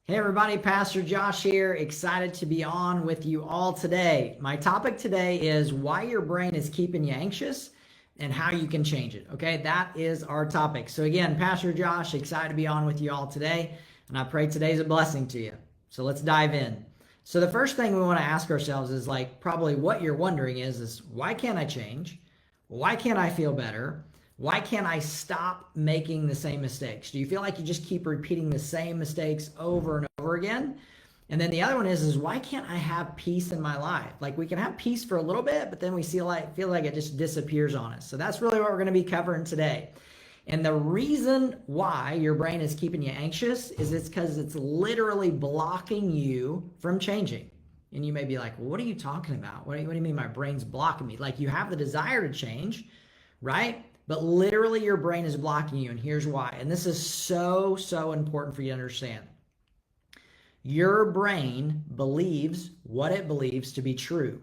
Hey everybody, Pastor Josh here. Excited to be on with you all today. My topic today is why your brain is keeping you anxious and how you can change it. Okay, that is our topic. So again, Pastor Josh, excited to be on with you all today, and I pray today's a blessing to you. So let's dive in. So the first thing we want to ask ourselves is probably what you're wondering is why can't I change? Why can't I feel better? Why can't I stop making the same mistakes? Do you feel like you just keep repeating the same mistakes over and over again? And then the other one is why can't I have peace in my life? Like we can have peace for a little bit, but then we feel like it just disappears on us. So that's really what we're going to be covering today. And the reason why your brain is keeping you anxious is it's because it's literally blocking you from changing. And you may be like, well, what are you talking about? What do you mean my brain's blocking me? Like you have the desire to change, right? But literally your brain is blocking you, and here's why. And this is so important for you to understand. Your brain believes what it believes to be true.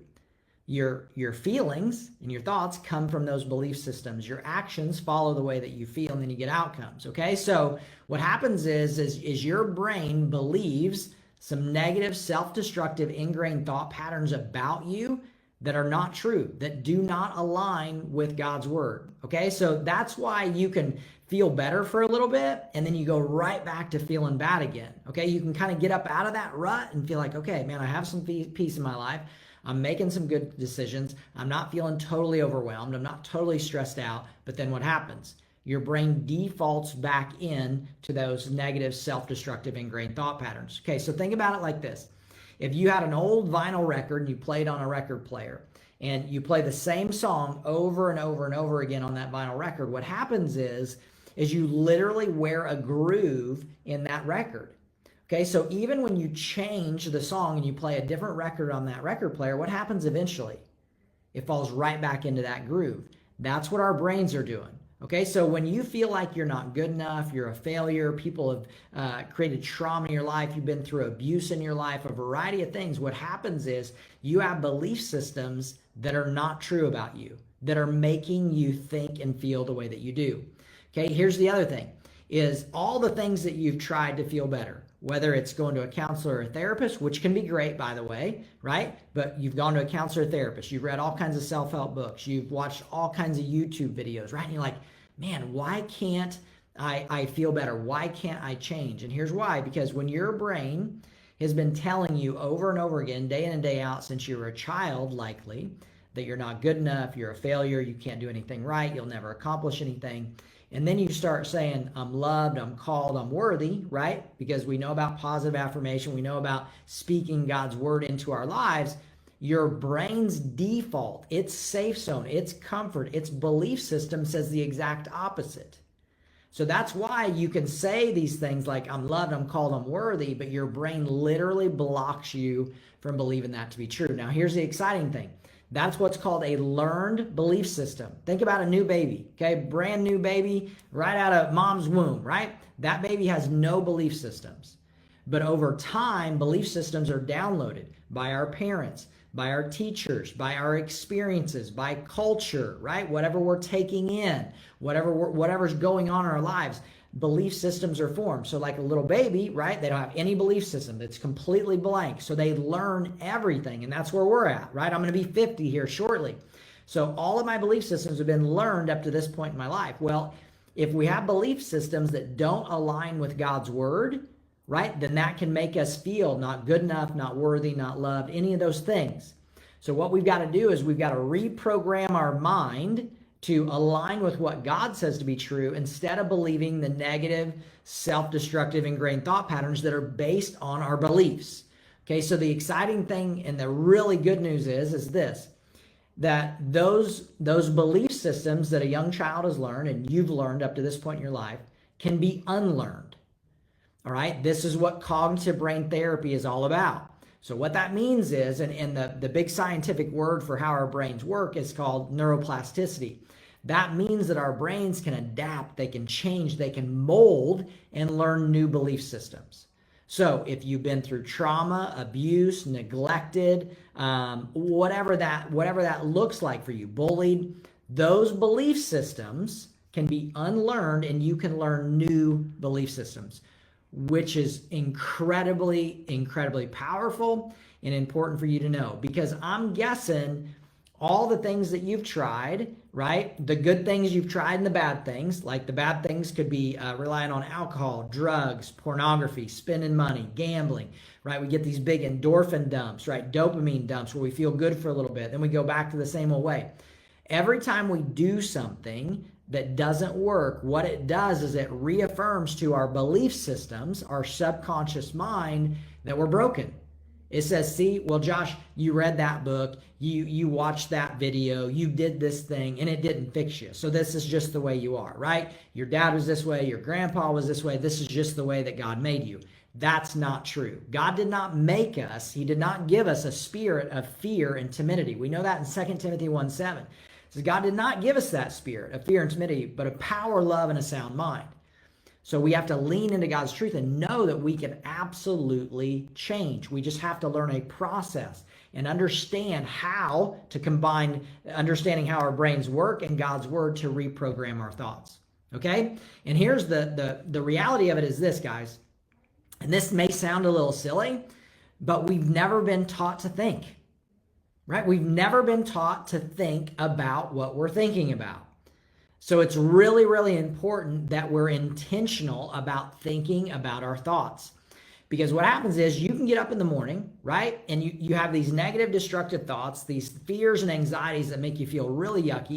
Your feelings and your thoughts come from those belief systems. Your actions follow the way that you feel, and then you get outcomes, okay? So what happens is your brain believes some negative, self-destructive, ingrained thought patterns about you that are not true, that do not align with God's word. Okay, so that's why you can feel better for a little bit and then you go right back to feeling bad again. Okay, you can kind of get up out of that rut and feel like, okay, man, I have some peace in my life. I'm making some good decisions. I'm not feeling totally overwhelmed. I'm not totally stressed out. But then what happens? Your brain defaults back in to those negative, self-destructive, ingrained thought patterns. Okay, so think about it like this. If you had an old vinyl record and you played on a record player and you play the same song over and over and over again on that vinyl record, what happens is you literally wear a groove in that record. Okay, so even when you change the song and you play a different record on that record player, what happens eventually? It falls right back into that groove. That's what our brains are doing. Okay, so when you feel like you're not good enough, you're a failure, people have created trauma in your life, you've been through abuse in your life, a variety of things, what happens is you have belief systems that are not true about you, that are making you think and feel the way that you do. Okay, here's the other thing, is all the things that you've tried to feel better, whether it's going to a counselor or a therapist, which can be great, by the way, right? But you've gone to a counselor or therapist, you've read all kinds of self-help books, you've watched all kinds of YouTube videos, right? And you're like, man, why can't I feel better? Why can't I change? And here's why, because when your brain has been telling you over and over again, day in and day out, since you were a child, likely, that you're not good enough, you're a failure, you can't do anything right, you'll never accomplish anything. And then you start saying, I'm loved, I'm called, I'm worthy, right? Because we know about positive affirmation, we know about speaking God's word into our lives. Your brain's default, its safe zone, its comfort, its belief system says the exact opposite. So that's why you can say these things like, I'm loved, I'm called, I'm worthy, but your brain literally blocks you from believing that to be true. Now, here's the exciting thing. That's what's called a learned belief system. Think about a new baby, okay? Brand new baby right out of mom's womb, right? That baby has no belief systems. But over time, belief systems are downloaded by our parents, by our teachers, by our experiences, by culture, right? Whatever we're taking in, whatever's going on in our lives, belief systems are formed. So like a little baby, right? They don't have any belief system. It's completely blank. So they learn everything, and that's where we're at, right? I'm going to be 50 here shortly. So all of my belief systems have been learned up to this point in my life. Well, if we have belief systems that don't align with God's word, right, then that can make us feel not good enough, not worthy, not loved, any of those things. So what we've got to do is we've got to reprogram our mind to align with what God says to be true instead of believing the negative, self-destructive, ingrained thought patterns that are based on our beliefs. Okay, so the exciting thing and the really good news is this, that those belief systems that a young child has learned and you've learned up to this point in your life can be unlearned. All right, this is what cognitive brain therapy is all about. So what that means is, and the big scientific word for how our brains work is called neuroplasticity. That means that our brains can adapt, they can change, they can mold and learn new belief systems. So if you've been through trauma, abuse, neglected, whatever that looks like for you, bullied, those belief systems can be unlearned and you can learn new belief systems. which is incredibly, incredibly powerful and important for you to know, because I'm guessing all the things that you've tried, right? The good things you've tried and the bad things, like the bad things could be relying on alcohol, drugs, pornography, spending money, gambling, right? We get these big endorphin dumps, right? Dopamine dumps where we feel good for a little bit, then we go back to the same old way. Every time we do something that doesn't work, what it does is it reaffirms to our belief systems, our subconscious mind, that we're broken. It says, see, well, Josh, you read that book, you watched that video, you did this thing, and it didn't fix you. So this is just the way you are, right? Your dad was this way, your grandpa was this way, this is just the way that God made you. That's not true. God did not make us, he did not give us a spirit of fear and timidity. We know that in 2 Timothy 1:7. It says God did not give us that spirit of fear and timidity, but of power, love, and a sound mind. So we have to lean into God's truth and know that we can absolutely change. We just have to learn a process and understand how to combine understanding how our brains work and God's word to reprogram our thoughts. Okay? And here's the reality of it is this, guys. And this may sound a little silly, but we've never been taught to think. Right? We've never been taught to think about what we're thinking about. So it's really, really important that we're intentional about thinking about our thoughts. Because what happens is you can get up in the morning, right? And you have these negative, destructive thoughts, these fears and anxieties that make you feel really yucky,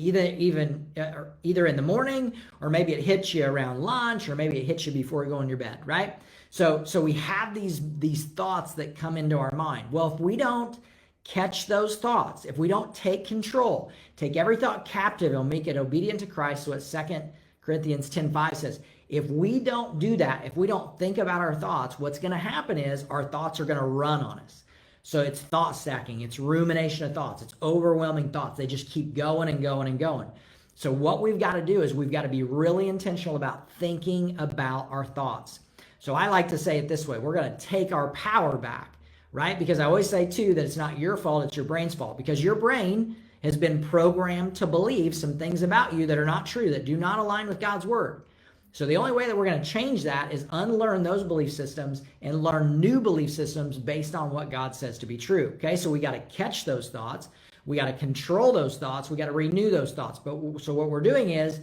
either in the morning, or maybe it hits you around lunch, or maybe it hits you before you go in your bed, right? So we have these thoughts that come into our mind. Well, if we don't catch those thoughts, if we don't take control, take every thought captive and make it obedient to Christ, what 2 Corinthians 10:5 says, if we don't do that, if we don't think about our thoughts, what's going to happen is our thoughts are going to run on us. So it's thought stacking, it's rumination of thoughts, it's overwhelming thoughts. They just keep going and going and going. So what we've got to do is we've got to be really intentional about thinking about our thoughts. So I like to say it this way, we're going to take our power back. Right? Because I always say too that it's not your fault, it's your brain's fault. Because your brain has been programmed to believe some things about you that are not true, that do not align with God's word. So the only way that we're going to change that is unlearn those belief systems and learn new belief systems based on what God says to be true. Okay, so we got to catch those thoughts. We got to control those thoughts. We got to renew those thoughts. But so what we're doing is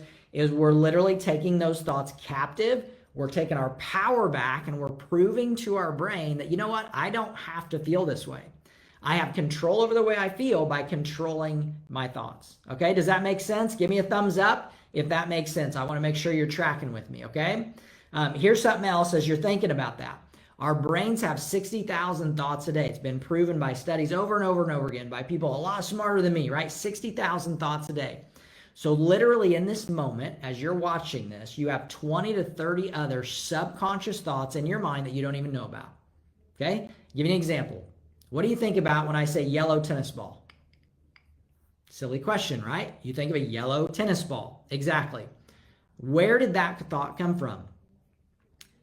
we're literally taking those thoughts captive. We're taking our power back and we're proving to our brain that, you know what, I don't have to feel this way. I have control over the way I feel by controlling my thoughts. Okay, does that make sense? Give me a thumbs up if that makes sense. I want to make sure you're tracking with me, okay? Here's something else as you're thinking about that. Our brains have 60,000 thoughts a day. It's been proven by studies over and over and over again by people a lot smarter than me, right? 60,000 thoughts a day. So literally in this moment, as you're watching this, you have 20 to 30 other subconscious thoughts in your mind that you don't even know about. Okay? Give me an example. What do you think about when I say yellow tennis ball? Silly question, right? You think of a yellow tennis ball. Exactly. Where did that thought come from?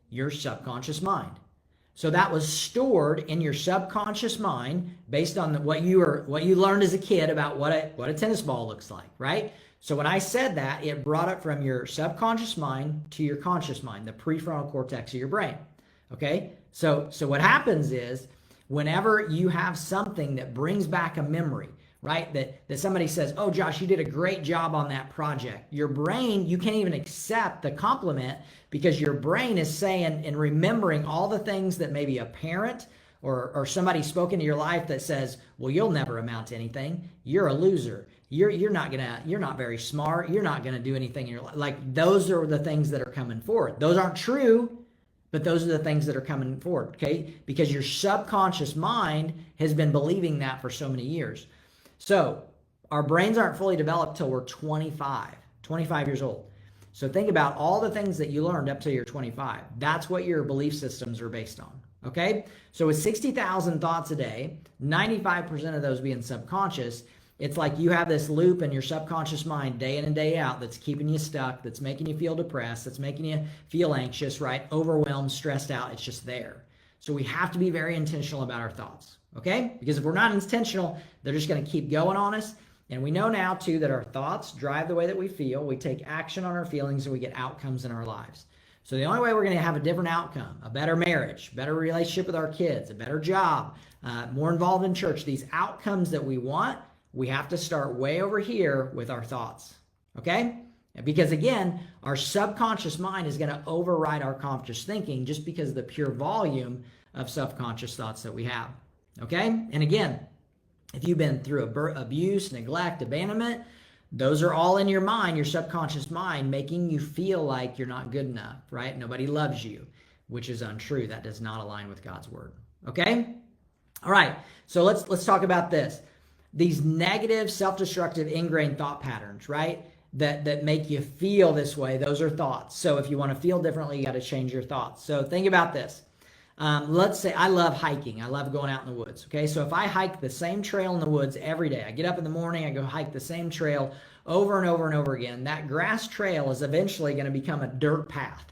Your subconscious mind. So that was stored in your subconscious mind based on what you learned as a kid about what a tennis ball looks like, right? So when I said that, it brought it from your subconscious mind to your conscious mind, the prefrontal cortex of your brain. Okay? So what happens is whenever you have something that brings back a memory, right? That somebody says, oh, Josh, you did a great job on that project. Your brain, you can't even accept the compliment because your brain is saying and remembering all the things that maybe a parent or somebody spoke into your life that says, well, you'll never amount to anything. You're a loser. You're not very smart. You're not gonna do anything in your life. Like those are the things that are coming forward. Those aren't true, but those are the things that are coming forward, okay? Because your subconscious mind has been believing that for so many years. So our brains aren't fully developed till we're 25 years old. So think about all the things that you learned up till you're 25. That's what your belief systems are based on, okay? So with 60,000 thoughts a day, 95% of those being subconscious, it's like you have this loop in your subconscious mind day in and day out that's keeping you stuck, that's making you feel depressed, that's making you feel anxious, right? Overwhelmed, stressed out. It's just there. So we have to be very intentional about our thoughts, okay? Because if we're not intentional, they're just going to keep going on us. And we know now, too, that our thoughts drive the way that we feel. We take action on our feelings and we get outcomes in our lives. So the only way we're going to have a different outcome, a better marriage, better relationship with our kids, a better job, more involved in church, these outcomes that we want, we have to start way over here with our thoughts. Okay? Because again, our subconscious mind is going to override our conscious thinking just because of the pure volume of subconscious thoughts that we have. Okay? And again, if you've been through abuse, neglect, abandonment, those are all in your mind, your subconscious mind, making you feel like you're not good enough, right? Nobody loves you, which is untrue. That does not align with God's word. Okay? All right. So let's talk about this. These negative, self-destructive, ingrained thought patterns, right? That make you feel this way. Those are thoughts. So if you want to feel differently, you got to change your thoughts. So think about this. Let's say I love hiking. I love going out in the woods. Okay, so if I hike the same trail in the woods every day, I get up in the morning, I go hike the same trail over and over and over again, that grass trail is eventually going to become a dirt path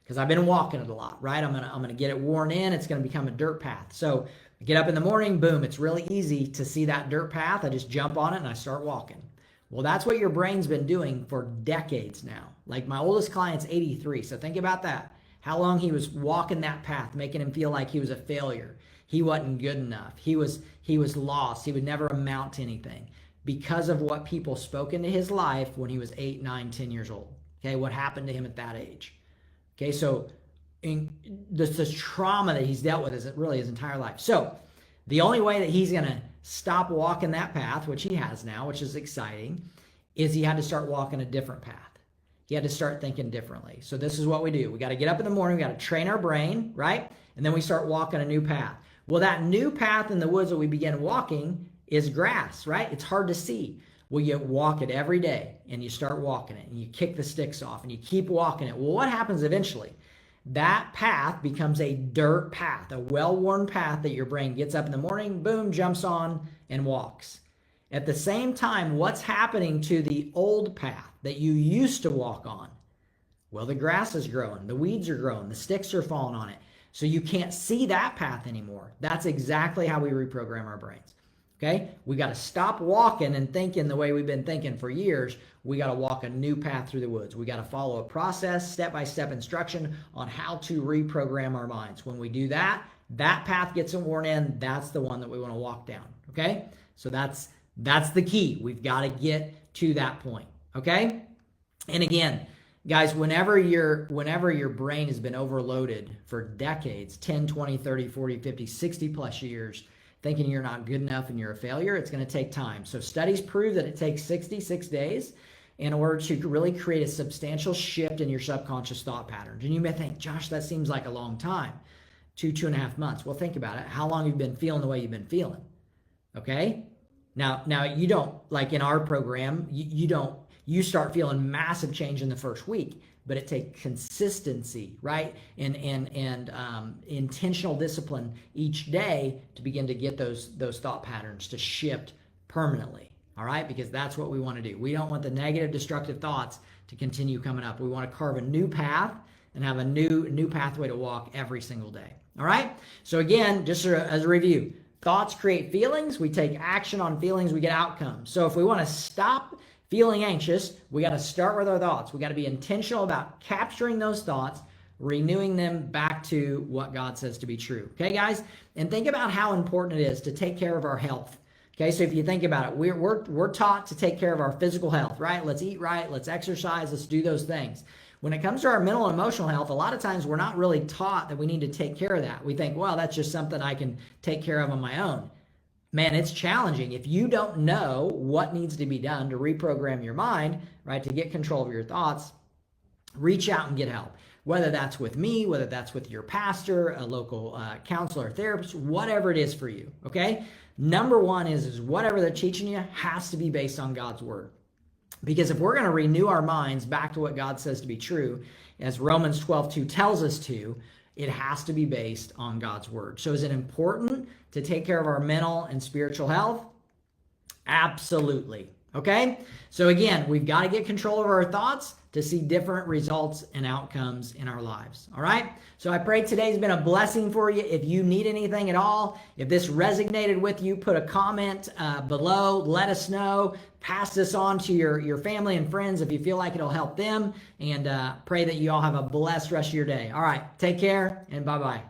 because I've been walking it a lot, right? I'm gonna get it worn in. It's going to become a dirt path. So I get up in the morning, boom, it's really easy to see that dirt path. I just jump on it and I start walking. Well, that's what your brain's been doing for decades now. Like my oldest client's 83, so think about that. How long he was walking that path, making him feel like he was a failure. He wasn't good enough. He was lost. He would never amount to anything because of what people spoke into his life when he was 8, 9, 10 years old. Okay, what happened to him at that age? Okay, so this trauma that he's dealt with is really his entire life. So the only way that he's going to stop walking that path, which he has now, which is exciting, is he had to start walking a different path. He had to start thinking differently. So this is what we do. We got to get up in the morning. We got to train our brain, right? And then we start walking a new path. Well, that new path in the woods that we begin walking is grass, right? It's hard to see. Well, you walk it every day and you start walking it and you kick the sticks off and you keep walking it. Well, what happens eventually? That path becomes a dirt path, a well-worn path that your brain gets up in the morning, boom, jumps on and walks. At the same time, what's happening to the old path that you used to walk on? Well, the grass is growing, the weeds are growing, the sticks are falling on it. So you can't see that path anymore. That's exactly how we reprogram our brains. Okay? We got to stop walking and thinking the way we've been thinking for years. We got to walk a new path through the woods. We got to follow a process, step-by-step instruction on how to reprogram our minds. When we do that, that path gets worn in. That's the one that we want to walk down. Okay? So that's the key. We've got to get to that point. Okay? And again, guys, whenever your brain has been overloaded for decades, 10, 20, 30, 40, 50, 60 plus years, thinking you're not good enough and you're a failure, it's going to take time. So studies prove that it takes 66 days in order to really create a substantial shift in your subconscious thought patterns. And you may think, Josh, that seems like a long time, 2.5 months. Well, think about it. How long have you been feeling the way you've been feeling? Okay? Now you don't, like in our program, you start feeling massive change in the first week, but it takes consistency, right? And intentional discipline each day to begin to get those thought patterns to shift permanently. All right, because that's what we want to do. We don't want the negative, destructive thoughts to continue coming up. We want to carve a new path and have a new pathway to walk every single day. All right. So again, just as a review, thoughts create feelings. We take action on feelings. We get outcomes. So if we want to stop feeling anxious, we got to start with our thoughts. We got to be intentional about capturing those thoughts, renewing them back to what God says to be true. Okay, guys? And think about how important it is to take care of our health. Okay, so if you think about it, we're taught to take care of our physical health, right? Let's eat right, let's exercise, let's do those things. When it comes to our mental and emotional health, a lot of times we're not really taught that we need to take care of that. We think, well, that's just something I can take care of on my own. Man, it's challenging. If you don't know what needs to be done to reprogram your mind, right, to get control of your thoughts, reach out and get help. Whether that's with me, whether that's with your pastor, a local counselor, therapist, whatever it is for you, okay? Number one is whatever they're teaching you has to be based on God's word. Because if we're going to renew our minds back to what God says to be true, as Romans 12:2 tells us to, it has to be based on God's word. So is it important to take care of our mental and spiritual health? Absolutely. Okay? So again, we've got to get control over our thoughts to see different results and outcomes in our lives. All right? So I pray today's been a blessing for you. If you need anything at all, if this resonated with you, put a comment below. Let us know. Pass this on to your family and friends if you feel like it'll help them. And pray that you all have a blessed rest of your day. All right. Take care and bye-bye.